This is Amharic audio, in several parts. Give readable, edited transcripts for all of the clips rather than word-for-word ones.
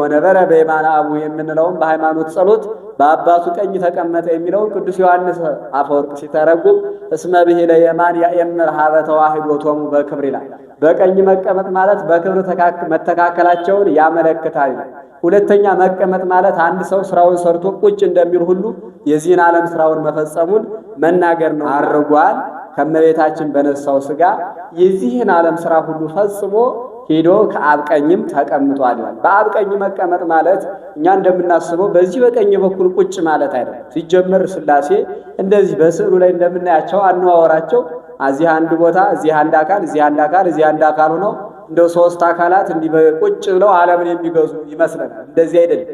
ወነበረ በየማነ አቡ የምንለውም በሃይማኖት ጸሎት በአባቱ ቀኝ ተቀመጠ የሚለውን ቅዱስ ዮሐንስ አፈወርቅ ሲተረጉም እስመ ብሔለ የማን ያእምር ሀበ ተዋሕዶቶሙ በክብር ይላል። በቀኝ መቀመጥ ማለት በክብር መተካከላቸውን ያመለክታል። ሁለተኛ መቀመጥ ማለት አንድ ሰው ስራውን ሰርቶ ቁጭ እንደሚል ሁሉ የዚህን ዓለም ስራውን መፈጸሙን መናገር ነው። አድርጓል ከመቤታችን በነሳው ሥጋ የዚህን ዓለም ስራ ሁሉ ፈጽሞ ሄዶ ከአብ ቀኝም ተቀምጧል። በአብ ቀኝ መቀመጥ ማለት እኛ እንደምናስበው በዚህ በቀኝ በኩል ቁጭ ማለት አይደለም። ሲጀመር ሥላሴ እንደዚህ በስዕሉ ላይ እንደምናያቸው አነዋወራቸው እዚህ አንድ ቦታ፣ እዚህ አንድ አካል፣ እዚህ አንድ አካል፣ እዚህ አንድ አካል ሆነው እንደው ሶስት አካላት እንዲህ ቁጭ ብለው ዓለምን የሚገዙ ይመስለናል። እንደዚህ አይደለም።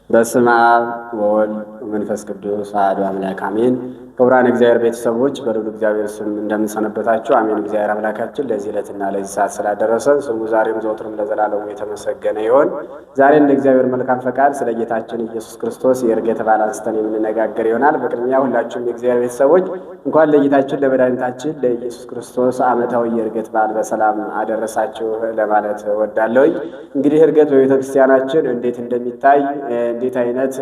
በስመ አብ ወወልድ ወመንፈስ ቅዱስ አሐዱ አምላክ አሜን። ክቡራን እግዚአብሔር ቤተሰቦች በልዑል እግዚአብሔር ስም እንደምንሰነበታችሁ አሜን። እግዚአብሔር አምላካችን ለዚህ ዕለትና ለዚህ ሰዓት ስላደረሰን ስሙ ዛሬም ዘወትርም ለዘላለሙ የተመሰገነ ይሁን። ዛሬ እንደ እግዚአብሔር መልካም ፈቃድ ስለ ጌታችን ኢየሱስ ክርስቶስ የዕርገት በዓል አንስተን የምንነጋገር ይሆናል። በቅድሚያ ሁላችሁም የእግዚአብሔር ቤተሰቦች እንኳን ለጌታችን ለመድኃኒታችን ለኢየሱስ ክርስቶስ ዓመታዊ የዕርገት በዓል በሰላም አደረሳችሁ ለማለት እወዳለሁኝ። እንግዲህ ዕርገት በቤተ ክርስቲያናችን እንዴት እንደሚታይ እንዴት አይነት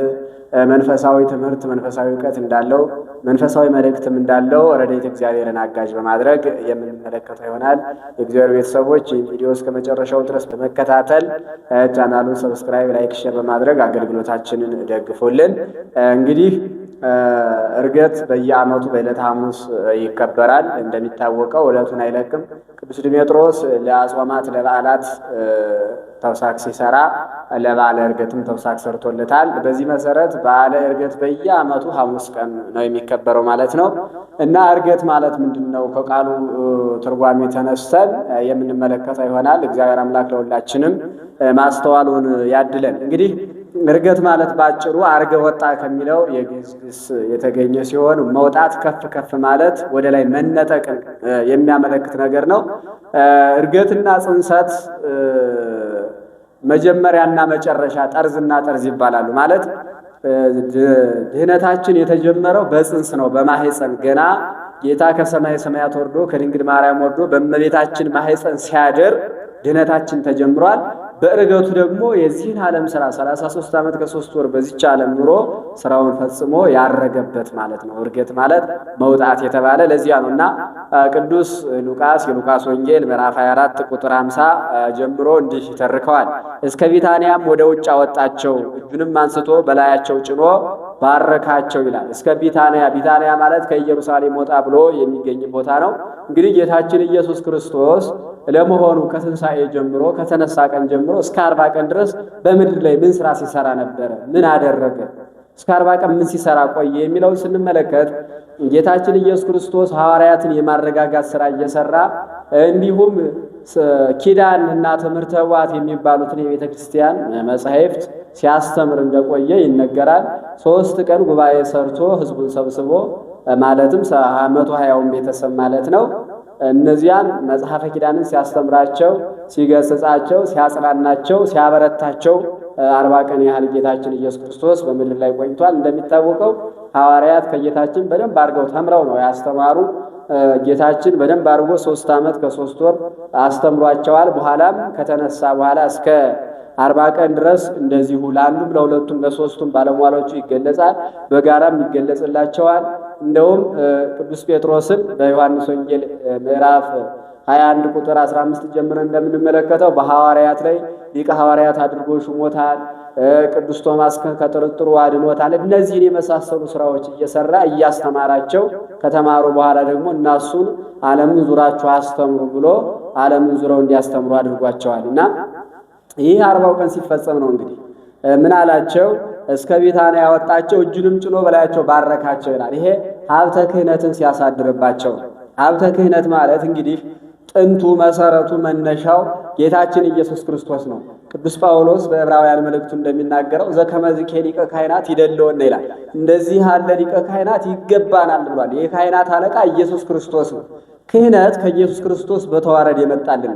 መንፈሳዊ ትምህርት መንፈሳዊ ዕውቀት እንዳለው መንፈሳዊ መልእክትም እንዳለው ረድኤተ እግዚአብሔርን አጋዥ በማድረግ የምንመለከተው ይሆናል። የእግዚአብሔር ቤተሰቦች ይህን ቪዲዮ እስከ መጨረሻው ድረስ በመከታተል ቻናሉን ሰብስክራይብ፣ ላይክ፣ ሼር በማድረግ አገልግሎታችንን ደግፉልን። እንግዲህ ዕርገት በየዓመቱ በዕለተ ሐሙስ ይከበራል። እንደሚታወቀው ዕለቱን አይለቅም። ቅዱስ ድሜጥሮስ ለአጽዋማት ለበዓላት ተውሳክ ሲሰራ ለበዓለ ዕርገትም ተውሳክ ሰርቶለታል። በዚህ መሰረት በዓለ ዕርገት በየዓመቱ ሐሙስ ቀን ነው የሚከበረው ማለት ነው። እና ዕርገት ማለት ምንድን ነው? ከቃሉ ትርጓሜ ተነስተን የምንመለከተው ይሆናል። እግዚአብሔር አምላክ ለሁላችንም ማስተዋሉን ያድለን። እንግዲህ ዕርገት ማለት ባጭሩ አርገ ወጣ ከሚለው የግዕዝ ግስ የተገኘ ሲሆን መውጣት፣ ከፍ ከፍ ማለት፣ ወደ ላይ መነጠቅን የሚያመለክት ነገር ነው። ዕርገትና ጽንሰት መጀመሪያና መጨረሻ ጠርዝና ጠርዝ ይባላሉ። ማለት ድህነታችን የተጀመረው በጽንስ ነው፣ በማህፀን ገና ጌታ ከሰማይ ሰማያት ወርዶ ከድንግል ማርያም ወርዶ በእመቤታችን ማህፀን ሲያድር ድህነታችን ተጀምሯል። በዕርገቱ ደግሞ የዚህን ዓለም ሥራ 33 ዓመት ከ3 ወር በዚች ዓለም ኑሮ ስራውን ፈጽሞ ያረገበት ማለት ነው። ዕርገት ማለት መውጣት የተባለ ለዚያ ነው እና ቅዱስ ሉቃስ የሉቃስ ወንጌል ምዕራፍ 24 ቁጥር 50 ጀምሮ እንዲህ ይተርከዋል። እስከ ቢታንያም ወደ ውጭ አወጣቸው፣ እጁንም አንስቶ በላያቸው ጭኖ ባረካቸው ይላል። እስከ ቢታንያ፣ ቢታንያ ማለት ከኢየሩሳሌም ወጣ ብሎ የሚገኝ ቦታ ነው። እንግዲህ ጌታችን ኢየሱስ ክርስቶስ ለመሆኑ ከትንሣኤ ጀምሮ ከተነሳ ቀን ጀምሮ እስከ 40 ቀን ድረስ በምድር ላይ ምን ስራ ሲሰራ ነበረ? ምን አደረገ? እስከ 40 ቀን ምን ሲሰራ ቆየ የሚለውን ስንመለከት ጌታችን ኢየሱስ ክርስቶስ ሐዋርያትን የማረጋጋት ስራ እየሰራ እንዲሁም ኪዳን እና ትምህርተ ኅቡዓት የሚባሉትን የቤተ ክርስቲያን መጻሕፍት ሲያስተምር እንደቆየ ይነገራል። 3 ቀን ጉባኤ ሰርቶ ህዝቡን ሰብስቦ ማለትም 120ውን ቤተሰብ ማለት ነው እነዚያን መጽሐፈ ኪዳንን ሲያስተምራቸው፣ ሲገስጻቸው፣ ሲያጽናናቸው፣ ሲያበረታቸው 40 ቀን ያህል ጌታችን ኢየሱስ ክርስቶስ በምድር ላይ ቆይቷል። እንደሚታወቀው ሐዋርያት ከጌታችን በደንብ አድርገው ተምረው ነው ያስተማሩ። ጌታችን በደንብ አድርጎ 3 ዓመት ከ3 ወር አስተምሯቸዋል። በኋላም ከተነሳ በኋላ እስከ 40 ቀን ድረስ እንደዚሁ ለአንዱም ለሁለቱም ለሶስቱም ባለሟሎቹ ይገለጻል፣ በጋራም ይገለጽላቸዋል። እንደውም ቅዱስ ጴጥሮስን በዮሐንስ ወንጌል ምዕራፍ 21 ቁጥር 15 ጀምረን እንደምንመለከተው በሐዋርያት ላይ ሊቀ ሐዋርያት አድርጎ ሹሞታል። ቅዱስ ቶማስ ከጥርጥሩ አድኖታል። እነዚህን የመሳሰሉ ስራዎች እየሰራ እያስተማራቸው ከተማሩ በኋላ ደግሞ እናሱን ዓለምን ዙራችሁ አስተምሩ ብሎ ዓለምን ዙረው እንዲያስተምሩ አድርጓቸዋል። እና ይህ 40 ቀን ሲፈጸም ነው እንግዲህ ምን አላቸው? እስከ ቢታንያ ያወጣቸው፣ እጁንም ጭኖ በላያቸው ባረካቸው ይላል። ይሄ ሀብተ ክህነትን ሲያሳድርባቸው። ሀብተ ክህነት ማለት እንግዲህ ጥንቱ መሰረቱ መነሻው ጌታችን ኢየሱስ ክርስቶስ ነው። ቅዱስ ጳውሎስ በዕብራውያን መልእክቱ እንደሚናገረው ዘከመዝኬ ሊቀ ካህናት ይደለወነ ይላል። እንደዚህ ያለ ሊቀ ካህናት ይገባናል ብሏል። የካህናት አለቃ ኢየሱስ ክርስቶስ ነው። ክህነት ከኢየሱስ ክርስቶስ በተዋረድ የመጣልን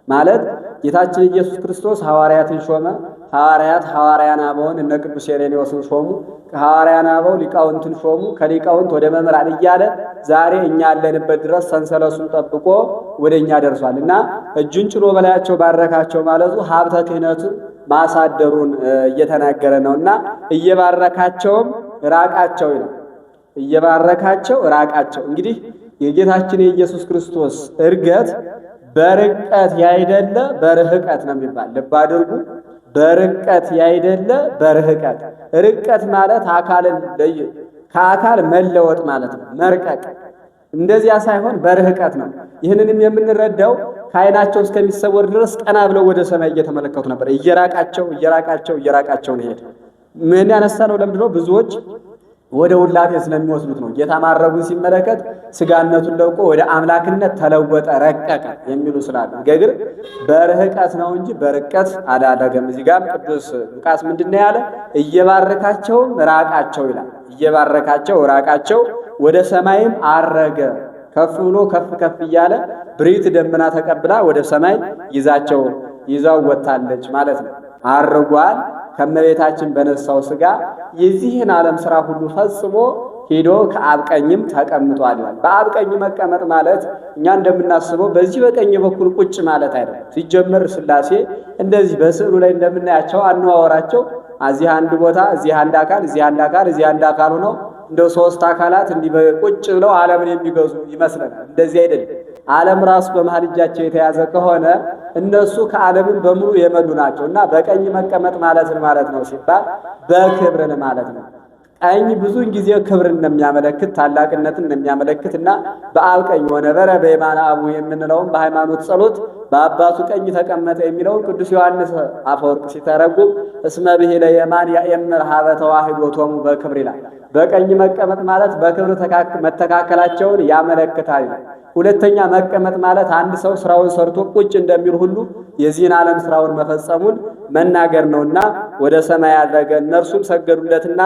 ማለት ጌታችን ኢየሱስ ክርስቶስ ሐዋርያትን ሾመ፣ ሐዋርያት ሐዋርያን አበውን እነ ቅዱስ ሄሬኔዎስን ሾሙ፣ ከሐዋርያን አበው ሊቃውንትን ሾሙ፣ ከሊቃውንት ወደ መምህራን እያለ ዛሬ እኛ ያለንበት ድረስ ሰንሰለቱን ጠብቆ ወደኛ ደርሷል እና እጁን ጭኖ በላያቸው ባረካቸው ማለቱ ሀብተ ክህነቱን ማሳደሩን እየተናገረ ነውና እየባረካቸውም ራቃቸው ይላል። እየባረካቸው ራቃቸው። እንግዲህ የጌታችን የኢየሱስ ክርስቶስ ዕርገት በርቀት ያይደለ በርህቀት ነው የሚባል። ልብ አድርጉ። በርቀት ያይደለ በርህቀት። ርቀት ማለት ከአካል መለወጥ ማለት ነው፣ መርቀቅ። እንደዚያ ሳይሆን በርህቀት ነው። ይህንንም የምንረዳው ከዓይናቸው እስከሚሰወር ድረስ ቀና ብለው ወደ ሰማይ እየተመለከቱ ነበር። እየራቃቸው ነው ሄደ። ምን ያነሳ ነው? ለምንድነው? ብዙዎች ወደ ውላጤ ስለሚወስዱት ነው። ጌታ ማረጉን ሲመለከት ስጋነቱን ለውቆ ወደ አምላክነት ተለወጠ፣ ረቀቀ የሚሉ ስላሉ ገግር በርህቀት ነው እንጂ በርቀት አላደረገም። እዚህ ጋር ቅዱስ ሉቃስ ምንድነው ያለ? እየባረካቸውም ራቃቸው ይላል። እየባረካቸው ራቃቸው፣ ወደ ሰማይም አረገ። ከፍ ብሎ ከፍ እያለ ብሪት ደመና ተቀብላ ወደ ሰማይ ይዛው ወጣለች ማለት ነው። አርጓል። ከመቤታችን በነሳው ሥጋ የዚህን ዓለም ሥራ ሁሉ ፈጽሞ ሄዶ ከአብ ቀኝም ተቀምጧል። በአብ ቀኝ መቀመጥ ማለት እኛ እንደምናስበው በዚህ በቀኝ በኩል ቁጭ ማለት አይደለም። ሲጀመር ሥላሴ እንደዚህ በስዕሉ ላይ እንደምናያቸው አነዋወራቸው እዚህ አንድ ቦታ፣ እዚህ አንድ አካል፣ እዚህ አንድ አካል፣ እዚህ አንድ አካል ሆነው እንደው ሶስት አካላት እንዲህ ቁጭ ብለው ዓለምን የሚገዙ ይመስለናል። እንደዚህ አይደለም። ዓለም ራሱ በመሃል እጃቸው የተያዘ ከሆነ እነሱ ከዓለምን በሙሉ የመሉ ናቸው እና በቀኝ መቀመጥ ማለት ነው ሲባል በክብርን ማለት ነው። ቀኝ ብዙውን ጊዜ ክብርን እንደሚያመለክት ታላቅነትን እንደሚያመለክት እና በአብ ቀኝ ወነበረ በየማነ አቡ የምንለውን በሃይማኖት ጸሎት በአባቱ ቀኝ ተቀመጠ የሚለውን ቅዱስ ዮሐንስ አፈወርቅ ሲተረጉም እስመ ብሔለ የማን ያእምር ሀበ ተዋሕዶቶሙ በክብር ይላል። በቀኝ መቀመጥ ማለት በክብር መተካከላቸውን ያመለክታል። ሁለተኛ መቀመጥ ማለት አንድ ሰው ስራውን ሰርቶ ቁጭ እንደሚል ሁሉ የዚህን ዓለም ስራውን መፈጸሙን መናገር ነውና ወደ ሰማይ ያደረገ እነርሱም ሰገዱለትና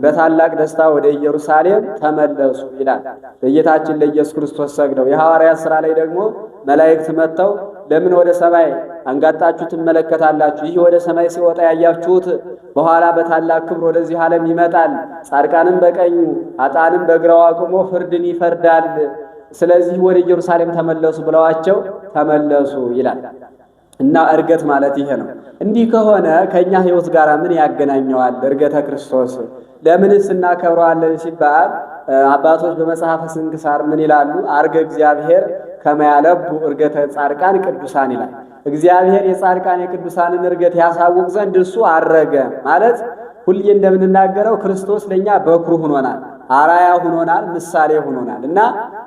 በታላቅ ደስታ ወደ ኢየሩሳሌም ተመለሱ ይላል። ለጌታችን ለኢየሱስ ክርስቶስ ሰግደው የሐዋርያት ሥራ ላይ ደግሞ መላእክት መጥተው ለምን ወደ ሰማይ አንጋጣችሁ ትመለከታላችሁ? ይህ ወደ ሰማይ ሲወጣ ያያችሁት በኋላ በታላቅ ክብር ወደዚህ ዓለም ይመጣል። ጻድቃንም በቀኙ ኃጥአንም በግራው አቁሞ ፍርድን ይፈርዳል። ስለዚህ ወደ ኢየሩሳሌም ተመለሱ ብለዋቸው ተመለሱ ይላል። እና ዕርገት ማለት ይሄ ነው። እንዲህ ከሆነ ከኛ ሕይወት ጋር ምን ያገናኘዋል? ዕርገተ ክርስቶስ ለምንስ እናከብረዋለን ሲባል አባቶች በመጽሐፈ ስንክሳር ምን ይላሉ? አርገ እግዚአብሔር ከመያለቡ ዕርገተ ጻድቃን ቅዱሳን ይላል። እግዚአብሔር የጻድቃን የቅዱሳንን ዕርገት ያሳውቅ ዘንድ እሱ አረገ ማለት ሁሌ እንደምንናገረው ክርስቶስ ለኛ በኩሩ ሆኖናል፣ አራያ ሆኖናል፣ ምሳሌ ሆኖናል እና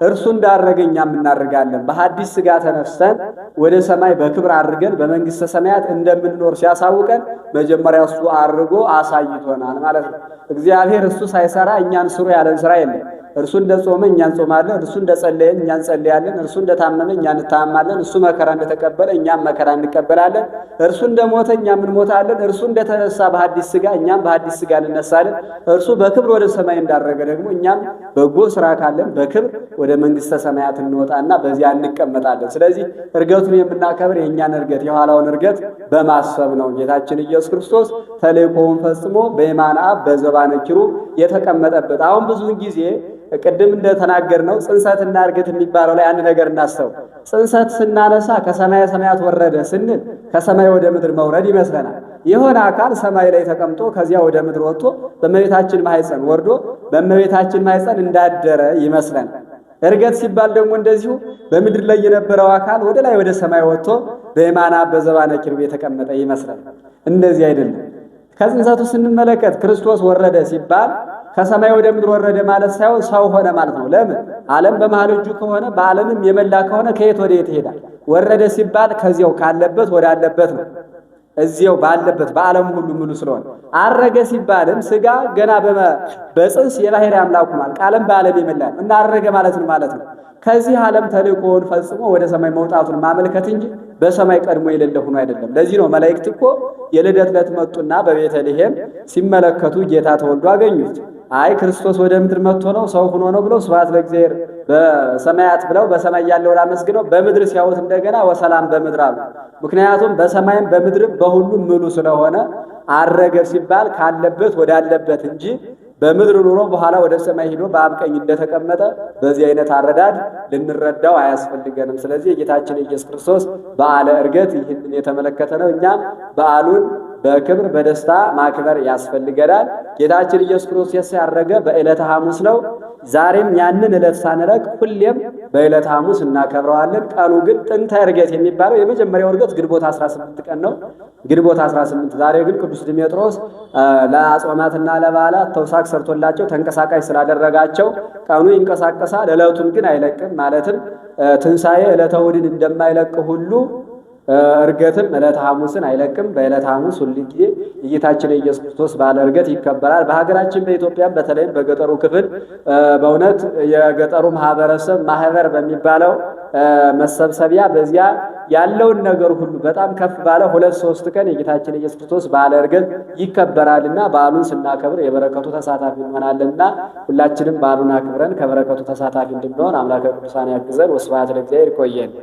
እርሱ እንዳረገ እኛም እናርጋለን። በሐዲስ ሥጋ ተነስተን ወደ ሰማይ በክብር አድርገን በመንግሥተ ሰማያት እንደምንኖር ሲያሳውቀን መጀመሪያ እሱ አድርጎ አሳይቶናል ማለት ነው። እግዚአብሔር እሱ ሳይሰራ እኛን ስሩ ያለን ስራ የለም። እርሱ እንደጾመ እኛ እንጾማለን፣ እርሱ እንደጸለየ እኛ እንጸልያለን፣ እርሱ እንደታመመ እኛ እንታመማለን፣ እርሱ መከራ እንደተቀበለ እኛም መከራ እንቀበላለን፣ እርሱ እንደሞተ እኛም እንሞታለን፣ እርሱ እንደተነሳ በሐዲስ ሥጋ እኛም በሐዲስ ሥጋ እንነሳለን፣ እርሱ በክብር ወደ ሰማይ እንዳረገ ደግሞ እኛም በጎ ስራ ካለን በክብር ወደ መንግሥተ ሰማያት እንወጣና በዚያ እንቀመጣለን። ስለዚህ ዕርገቱን የምናከብር የእኛን ዕርገት የኋላውን ዕርገት በማሰብ ነው። ጌታችን ኢየሱስ ክርስቶስ ተልእኮውን ፈጽሞ በየማነ አብ በዘባነ ኪሩብ የተቀመጠበት አሁን ብዙውን ጊዜ ቅድም እንደተናገርነው ጽንሰትና ዕርገት የሚባለው ላይ አንድ ነገር እናስተው። ጽንሰት ስናነሳ ከሰማየ ሰማያት ወረደ ስንል ከሰማይ ወደ ምድር መውረድ ይመስለናል። የሆነ አካል ሰማይ ላይ ተቀምጦ ከዚያ ወደ ምድር ወጥቶ በእመቤታችን ማኅፀን ወርዶ በእመቤታችን ማኅፀን እንዳደረ ይመስለናል። ዕርገት ሲባል ደግሞ እንደዚሁ በምድር ላይ የነበረው አካል ወደ ላይ ወደ ሰማይ ወጥቶ በየማነ አብ በዘባነ ኪሩብ የተቀመጠ ይመስለናል። እንደዚህ አይደለም። ከጽንሰቱ ስንመለከት ክርስቶስ ወረደ ሲባል ከሰማይ ወደ ምድር ወረደ ማለት ሳይሆን ሰው ሆነ ማለት ነው። ለምን? ዓለም በመሃል እጁ ከሆነ በዓለምም የመላ ከሆነ ከየት ወደ የት ይሄዳል? ወረደ ሲባል ከዚያው ካለበት ወደ አለበት ነው። እዚያው ባለበት በዓለም ሁሉ ሙሉ ስለሆነ። አረገ ሲባልም ሥጋ ገና በጽንስ የባሕርይ አምላኩ ማለት ቃልም በዓለም የመላ ነው እና አረገ ማለት ነው ማለት ነው ከዚህ ዓለም ተልእኮውን ፈጽሞ ወደ ሰማይ መውጣቱን ማመልከት እንጂ በሰማይ ቀድሞ የሌለ ሆኖ አይደለም። ለዚህ ነው መላእክት እኮ የልደት ዕለት መጡና በቤተልሔም ሲመለከቱ ጌታ ተወልዶ አገኙት። አይ ክርስቶስ ወደ ምድር መጥቶ ነው ሰው ሆኖ ነው ብለው ስብሐት ለእግዚአብሔር በሰማያት ብለው በሰማይ ያለውን አመስግነው በምድር ሲያዩት እንደገና ወሰላም በምድር አሉ። ምክንያቱም በሰማይም በምድርም በሁሉም ምሉ ስለሆነ አረገ ሲባል ካለበት ወዳለበት እንጂ በምድር ኑሮ በኋላ ወደ ሰማይ ሄዶ በአብ ቀኝ እንደተቀመጠ በዚህ አይነት አረዳድ ልንረዳው አያስፈልገንም። ስለዚህ የጌታችን ኢየሱስ ክርስቶስ በዓለ ዕርገት ይህንን የተመለከተ ነው። እኛም በዓሉን በክብር በደስታ ማክበር ያስፈልገናል። ጌታችን ኢየሱስ ክርስቶስ ያረገ በዕለተ ሐሙስ ነው። ዛሬም ያንን ዕለት ሳንረቅ ሁሌም በዕለተ ሐሙስ እናከብረዋለን። ቀኑ ግን ጥንተ ዕርገት የሚባለው የመጀመሪያው ዕርገት ግንቦት 18 ቀን ነው። ግንቦት 18 ዛሬ ግን ቅዱስ ድሜጥሮስ ለአጽዋማትና ለበዓላት ተውሳክ ሰርቶላቸው ተንቀሳቃሽ ስላደረጋቸው ቀኑ ይንቀሳቀሳል፣ ዕለቱን ግን አይለቅም። ማለትም ትንሣኤ ዕለተ እሑድን እንደማይለቅ ሁሉ ዕርገትም ዕለተ ሐሙስን አይለቅም። በዕለተ ሐሙስ ሁል ጊዜ የጌታችን የኢየሱስ ክርስቶስ በዓለ ዕርገት ይከበራል። በሀገራችን በኢትዮጵያም በተለይም በገጠሩ ክፍል በእውነት የገጠሩ ማህበረሰብ ማህበር በሚባለው መሰብሰቢያ በዚያ ያለውን ነገር ሁሉ በጣም ከፍ ባለ 2-3 ቀን የጌታችን ኢየሱስ ክርስቶስ በዓለ ዕርገት ይከበራልና በዓሉን ስናከብር የበረከቱ ተሳታፊ እንሆናለንና ሁላችንም በዓሉን አክብረን ከበረከቱ ተሳታፊ እንድንሆን አምላከ ቅዱሳን ያግዘን። ወስብሐት ለእግዚአብሔር። ይቆየን።